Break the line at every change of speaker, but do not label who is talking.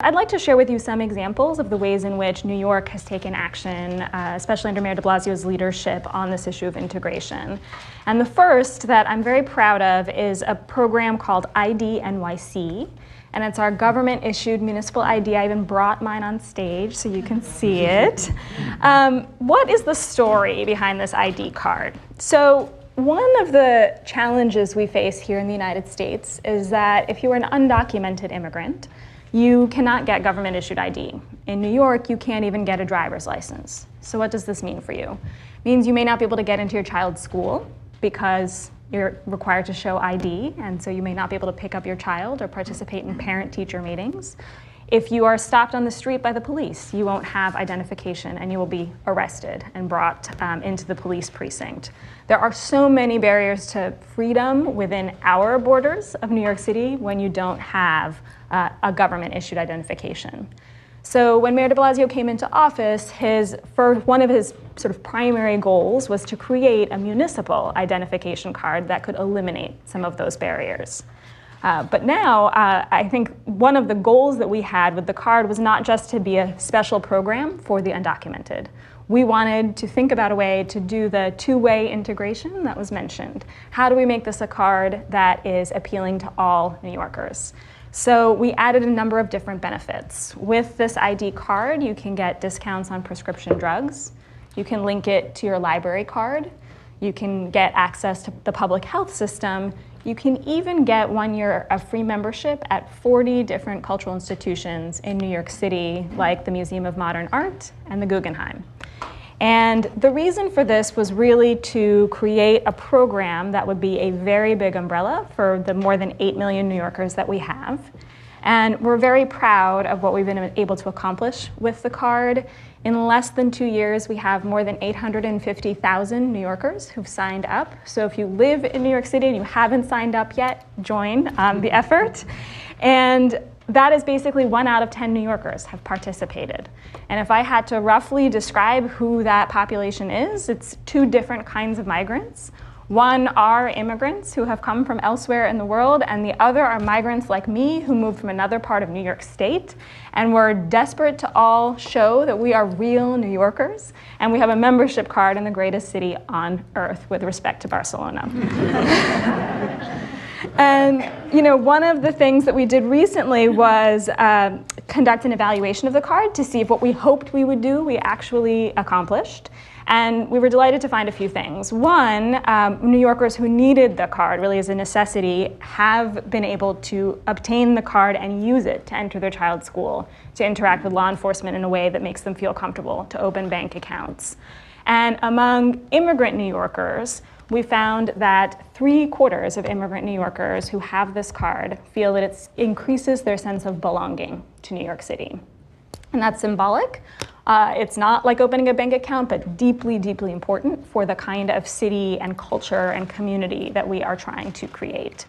I'd like to share with you some examples of the ways in which New York has taken action, especially under Mayor de Blasio's leadership on this issue of integration. And the first that I'm very proud of is a program called IDNYC. And it's our government-issued municipal ID. I even brought mine on stage so you can see it. What is the story behind this ID card? So one of the challenges we face here in the United States is that if you're an undocumented immigrant, you cannot get government-issued ID. In New York, you can't even get a driver's license. So what does this mean for you? It means you may not be able to get into your child's school because you're required to show ID, and so you may not be able to pick up your child or participate in parent-teacher meetings. If you are stopped on the street by the police, you won't have identification and you will be arrested and brought into the police precinct. There are so many barriers to freedom within our borders of New York City when you don't have a government-issued identification. So when Mayor de Blasio came into office, one of his sort of primary goals was to create a municipal identification card that could eliminate some of those barriers. But now, I think one of the goals that we had with the card was not just to be a special program for the undocumented. We wanted to think about a way to do the two-way integration that was mentioned. How do we make this a card that is appealing to all New Yorkers? So we added a number of different benefits. With this ID card, you can get discounts on prescription drugs. You can link it to your library card. You can get access to the public health system. You can even get 1 year of free membership at 40 different cultural institutions in New York City, like the Museum of Modern Art and the Guggenheim. And the reason for this was really to create a program that would be a very big umbrella for the more than 8 million New Yorkers that we have. And we're very proud of what we've been able to accomplish with the card. In less than 2 years, we have more than 850,000 New Yorkers who've signed up. So if you live in New York City and you haven't signed up yet, join the effort. And that is basically 1 out of 10 New Yorkers have participated. And if I had to roughly describe who that population is, it's 2 different kinds of migrants. One are immigrants who have come from elsewhere in the world, and the other are migrants like me who moved from another part of New York State. And we're desperate to all show that we are real New Yorkers, and we have a membership card in the greatest city on earth with respect to Barcelona. And one of the things that we did recently was conduct an evaluation of the card to see if what we hoped we would do, we actually accomplished. And we were delighted to find a few things. One, New Yorkers who needed the card really as a necessity have been able to obtain the card and use it to enter their child's school, to interact with law enforcement in a way that makes them feel comfortable, to open bank accounts. And among immigrant New Yorkers, we found that 3/4 of immigrant New Yorkers who have this card feel that it increases their sense of belonging to New York City. And that's symbolic. It's not like opening a bank account, but deeply, deeply important for the kind of city and culture and community that we are trying to create.